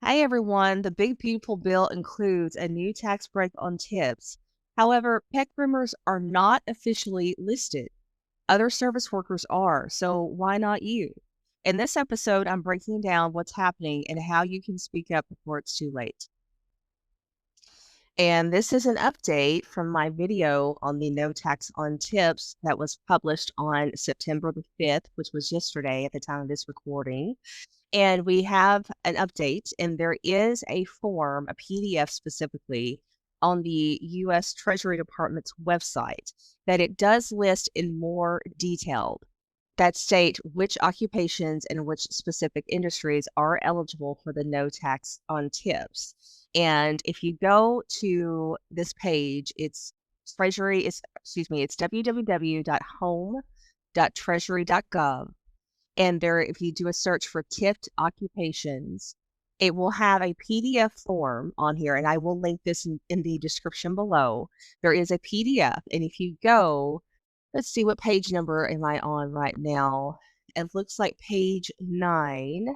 Hi, everyone. The Big Beautiful Bill includes a new tax break on tips. However, pet groomers are not officially listed. Other service workers are, so why not you? In this episode, I'm breaking down what's happening and how you can speak up before it's too late. And this is an update from my video on the no tax on tips that was published on September the 5th, which was yesterday at the time of this recording. And we have an update, and there is a form, a PDF specifically, on the U.S. Treasury Department's website that it does list in more detail that state which occupations and which specific industries are eligible for the no tax on tips. And if you go to this page, it's www.home.treasury.gov. And there, if you do a search for tipped occupations, it will have a PDF form on here, and I will link this in the description below. There is a PDF, and if you go, let's see, what page number am I on right now? It looks like page 9.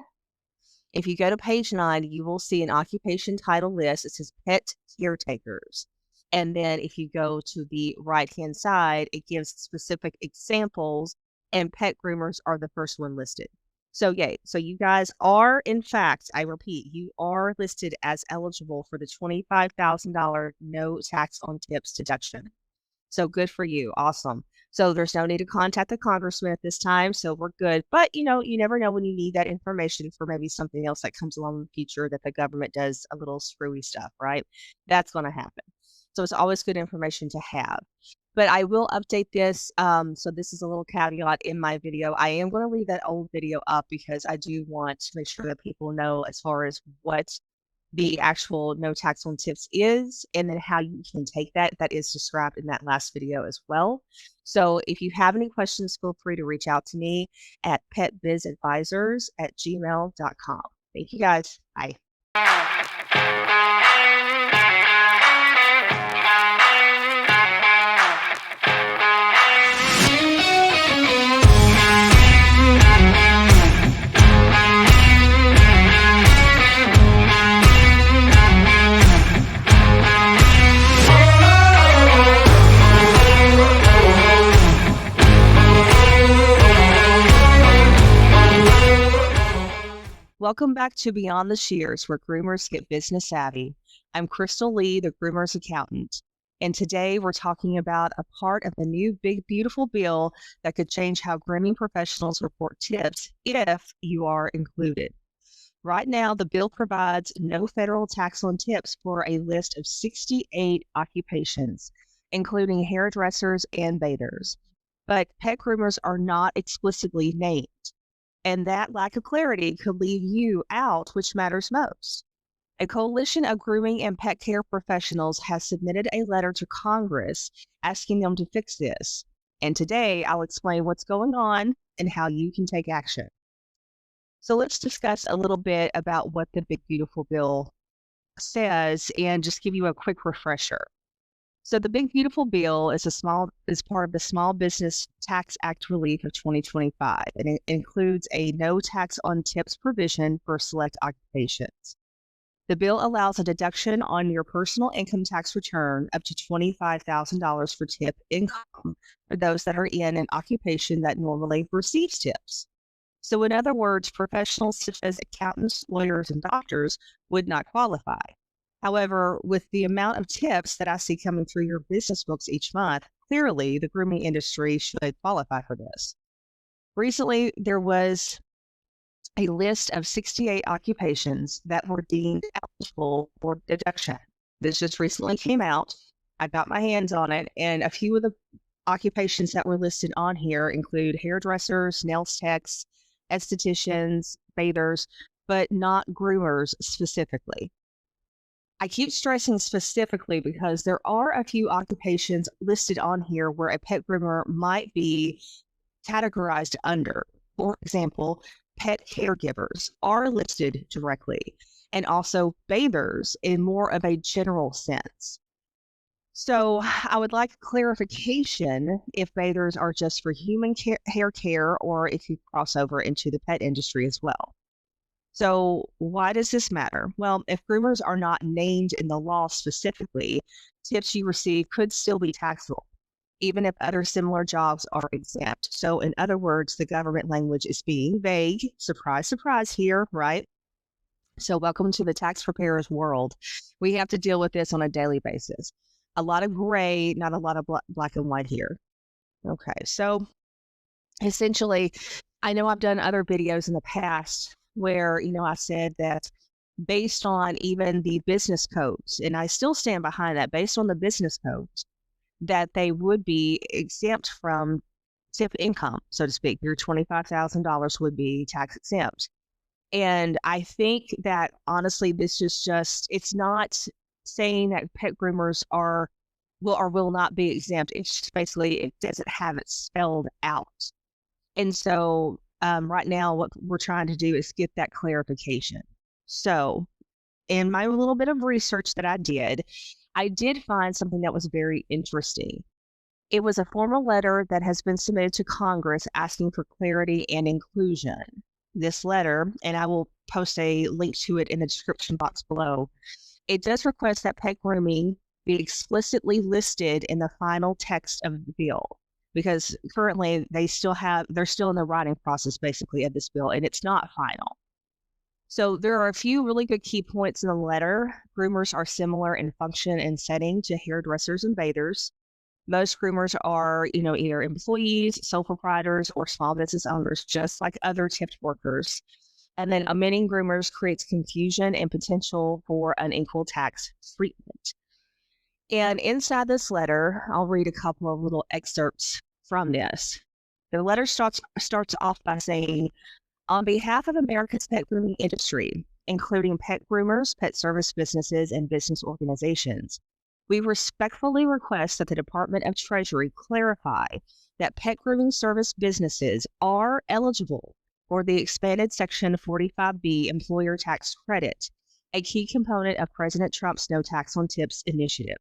If you go to page 9, you will see an occupation title list. It says pet caretakers. And then if you go to the right-hand side, it gives specific examples, and pet groomers are the first one listed. So yay. So you guys are, in fact, I repeat, you are listed as eligible for the $25,000 no tax on tips deduction. So good for you. Awesome. So there's no need to contact the congressman at this time. So we're good. But you never know when you need that information for maybe something else that comes along in the future that the government does a little screwy stuff, right? That's going to happen. So it's always good information to have. But I will update this. So this is a little caveat in my video. I am going to leave that old video up because I do want to make sure that people know as far as what the actual no tax on tips is, and then how you can take that. That is described in that last video as well. So if you have any questions, feel free to reach out to me at petbizadvisors@gmail.com. Thank you guys. Bye. Welcome back to Beyond the Shears, where groomers get business savvy. I'm Crystal Lee, the groomer's accountant, and today we're talking about a part of the new Big Beautiful Bill that could change how grooming professionals report tips if you are included. Right now, the bill provides no federal tax on tips for a list of 68 occupations, including hairdressers and bathers. But pet groomers are not explicitly named. And that lack of clarity could leave you out, which matters most. A coalition of grooming and pet care professionals has submitted a letter to Congress asking them to fix this. And today I'll explain what's going on and how you can take action. So let's discuss a little bit about what the Big Beautiful Bill says and just give you a quick refresher. So the Big Beautiful Bill is part of the Small Business Tax Act relief of 2025, and it includes a no tax on tips provision for select occupations. The bill allows a deduction on your personal income tax return up to $25,000 for tip income for those that are in an occupation that normally receives tips. So in other words, professionals such as accountants, lawyers, and doctors would not qualify. However, with the amount of tips that I see coming through your business books each month, clearly the grooming industry should qualify for this. Recently, there was a list of 68 occupations that were deemed eligible for deduction. This just recently came out. I got my hands on it, and a few of the occupations that were listed on here include hairdressers, nails techs, estheticians, bathers, but not groomers specifically. I keep stressing specifically because there are a few occupations listed on here where a pet groomer might be categorized under. For example, pet caregivers are listed directly, and also bathers in more of a general sense. So I would like clarification if bathers are just for human hair care or if you cross over into the pet industry as well. So why does this matter? Well, if groomers are not named in the law specifically, tips you receive could still be taxable, even if other similar jobs are exempt. So in other words, the government language is being vague. Surprise, surprise here, right? So welcome to the tax preparer's world. We have to deal with this on a daily basis. A lot of gray, not a lot of black and white here. Okay, so essentially, I know I've done other videos in the past where, I said that based on even the business codes, and I still stand behind that, based on the business codes, that they would be exempt from tip income, so to speak. Your $25,000 would be tax exempt. And I think that honestly, this is just, it's not saying that pet groomers will or will not be exempt. It's just basically, it doesn't have it spelled out. And so right now, what we're trying to do is get that clarification. So in my little bit of research that I did find something that was very interesting. It was a formal letter that has been submitted to Congress asking for clarity and inclusion. This letter, and I will post a link to it in the description box below, it does request that pet grooming be explicitly listed in the final text of the bill, because currently they're still in the writing process basically of this bill, and it's not final. So there are a few really good key points in the letter. Groomers are similar in function and setting to hairdressers and bathers. Most groomers are, either employees, sole proprietors, or small business owners, just like other tipped workers. And then omitting groomers creates confusion and potential for unequal tax treatment. And inside this letter, I'll read a couple of little excerpts from this. The letter starts off by saying, on behalf of America's pet grooming industry, including pet groomers, pet service businesses, and business organizations, we respectfully request that the Department of Treasury clarify that pet grooming service businesses are eligible for the expanded Section 45B employer tax credit, a key component of President Trump's No Tax on Tips initiative.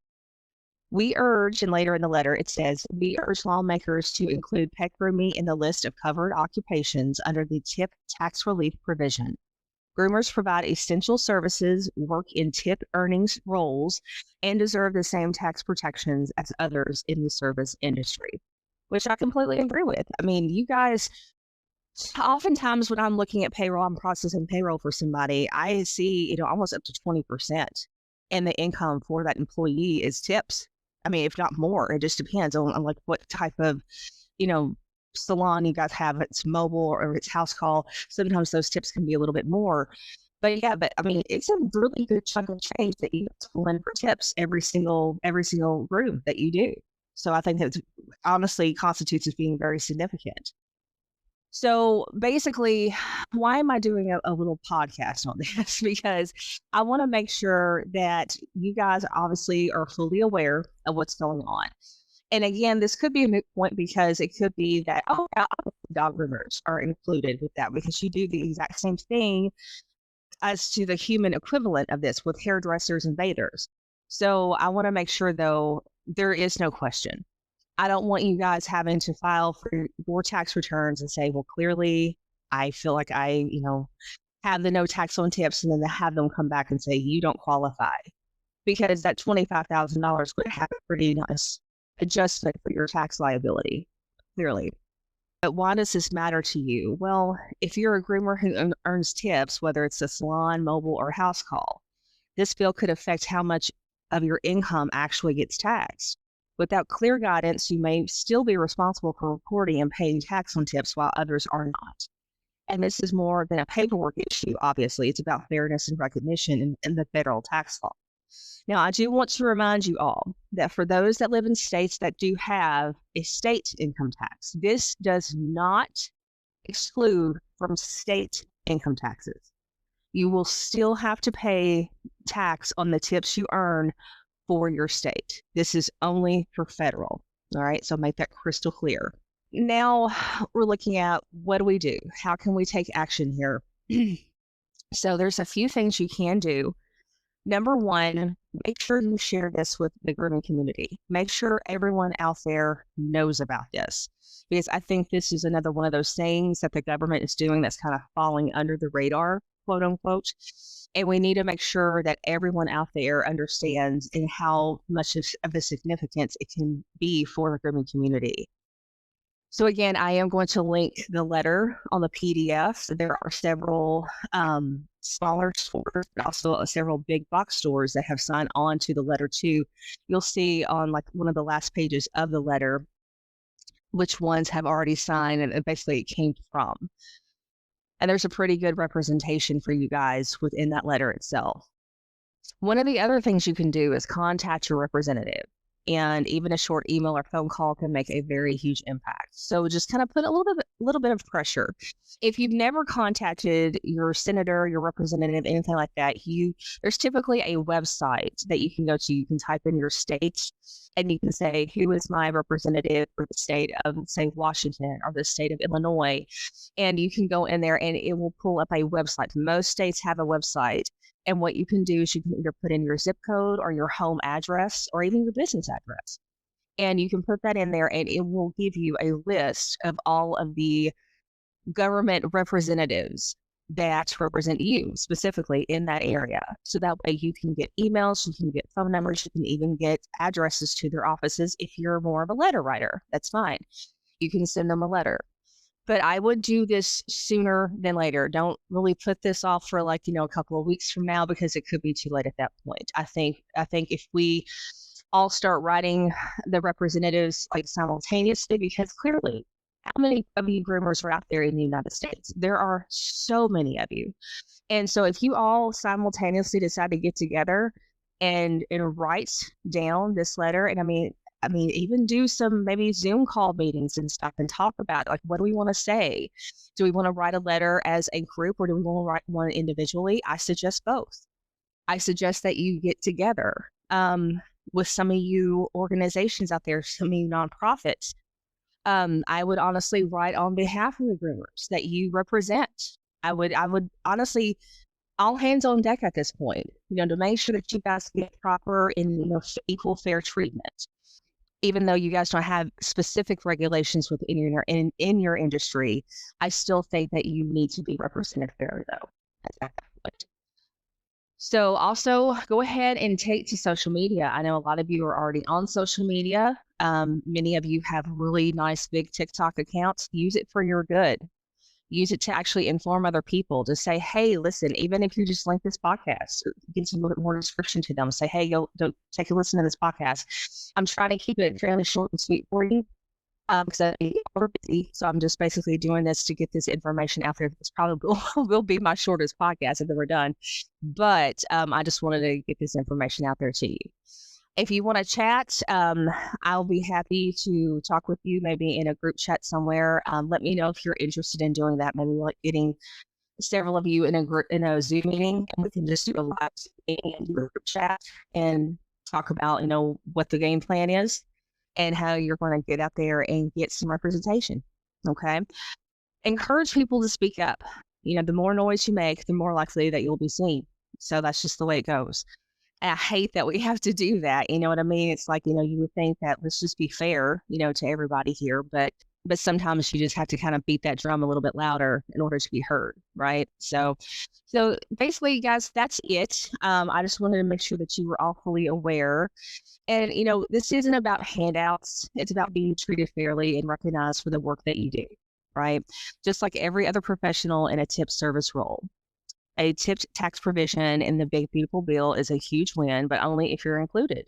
We urge, and later in the letter it says, we urge lawmakers to include pet grooming in the list of covered occupations under the tip tax relief provision. Groomers provide essential services, work in tip earnings roles, and deserve the same tax protections as others in the service industry, which I completely agree with. I mean, you guys, oftentimes when I'm looking at payroll, I'm processing payroll for somebody, I see, almost up to 20%. And the income for that employee is tips. I mean, if not more, it just depends on like what type of, salon you guys have, it's mobile or it's house call. Sometimes those tips can be a little bit more. But yeah, I mean, it's a really good chunk of change that you pull in for tips every single room that you do. So I think that honestly constitutes as being very significant. So basically, why am I doing a little podcast on this? Because I want to make sure that you guys obviously are fully aware of what's going on. And again, this could be a moot point because it could be that, dog groomers are included with that because you do the exact same thing as to the human equivalent of this with hairdressers and bathers. So I want to make sure, though, there is no question. I don't want you guys having to file for your tax returns and say, well, clearly I feel like I, have the no tax on tips, and then have them come back and say, you don't qualify, because that $25,000 would have a pretty nice adjustment for your tax liability, clearly. But why does this matter to you? Well, if you're a groomer who earns tips, whether it's a salon, mobile, or house call, this bill could affect how much of your income actually gets taxed. Without clear guidance, you may still be responsible for reporting and paying tax on tips while others are not. And this is more than a paperwork issue, obviously. It's about fairness and recognition in the federal tax law. Now, I do want to remind you all that for those that live in states that do have a state income tax, this does not exclude from state income taxes. You will still have to pay tax on the tips you earn for your state. This is only for federal. All right, so make that crystal clear. Now we're looking at, what do we do? How can we take action here? So there's a few things you can do. Number one, make sure you share this with the grooming community. Make sure everyone out there knows about this, because I think this is another one of those things that the government is doing that's kind of falling under the radar. quote unquote. And we need to make sure that everyone out there understands and how much of a significance it can be for the grooming community. So again, I am going to link the letter on the PDF. There are several smaller stores, but also several big box stores that have signed on to the letter too. You'll see on like one of the last pages of the letter which ones have already signed and basically it came from. And there's a pretty good representation for you guys within that letter itself. One of the other things you can do is contact your representative. And even a short email or phone call can make a very huge impact. So just kind of put a little bit of pressure. If you've never contacted your senator, your representative, anything like that, there's typically a website that you can go to. You can type in your state and you can say, who is my representative for the state of, say, Washington or the state of Illinois? And you can go in there and it will pull up a website. Most states have a website. And what you can do is you can either put in your zip code or your home address or even your business address. And you can put that in there and it will give you a list of all of the government representatives that represent you specifically in that area. So that way you can get emails, you can get phone numbers, you can even get addresses to their offices. If you're more of a letter writer, that's fine. You can send them a letter. But I would do this sooner than later. Don't really put this off for a couple of weeks from now because it could be too late at that point. I think if we all start writing the representatives simultaneously, because clearly, how many of you groomers are out there in the United States? There are so many of you. And so if you all simultaneously decide to get together and write down this letter, and I mean, even do some maybe Zoom call meetings and stuff and talk about what do we want to say? Do we want to write a letter as a group or do we want to write one individually? I suggest both. I suggest that you get together with some of you organizations out there, some of you nonprofits. I would honestly write on behalf of the groomers that you represent. I would honestly, all hands on deck at this point, to make sure that you guys get proper and equal fair treatment. Even though you guys don't have specific regulations within in your industry, I still think that you need to be represented fairly, though. At that point. So also go ahead and take to social media. I know a lot of you are already on social media. Many of you have really nice big TikTok accounts. Use it for your good. Use it to actually inform other people. To say, hey, listen, even if you just link this podcast, give some little bit more description to them. Say, hey, go take a listen to this podcast. I'm trying to keep it fairly short and sweet for you because we're busy. So I'm just basically doing this to get this information out there. This probably will be my shortest podcast if we're done. But I just wanted to get this information out there to you. If you want to chat, I'll be happy to talk with you, maybe in a group chat somewhere. Let me know if you're interested in doing that. Maybe getting several of you in a Zoom meeting, and we can just do a live meeting and do a group chat and talk about, what the game plan is and how you're going to get out there and get some representation. Okay. Encourage people to speak up. The more noise you make, the more likely that you'll be seen. So that's just the way it goes. And I hate that we have to do that. You know what I mean? It's you would think that let's just be fair, to everybody here. But sometimes you just have to kind of beat that drum a little bit louder in order to be heard, right? So basically, guys, that's it. I just wanted to make sure that you were all fully aware. And, this isn't about handouts. It's about being treated fairly and recognized for the work that you do, right? Just like every other professional in a tip service role. A tipped tax provision in the Big Beautiful Bill is a huge win, but only if you're included.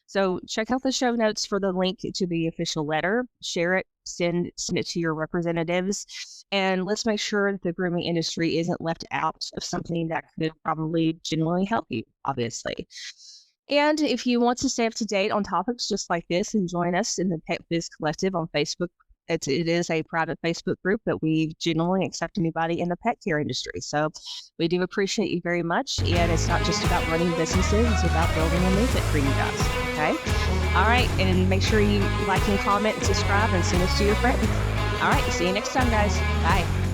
So check out the show notes for the link to the official letter. Share it, send it to your representatives, and let's make sure that the grooming industry isn't left out of something that could probably genuinely help you, obviously. And if you want to stay up to date on topics just like this and join us in the Pet Biz Collective on Facebook, it is a private Facebook group that we genuinely accept anybody in the pet care industry. So we do appreciate you very much. And it's not just about running businesses, it's about building a movement for you guys. Okay? All right. And make sure you like and comment and subscribe and send this to your friends. All right. See you next time, guys. Bye.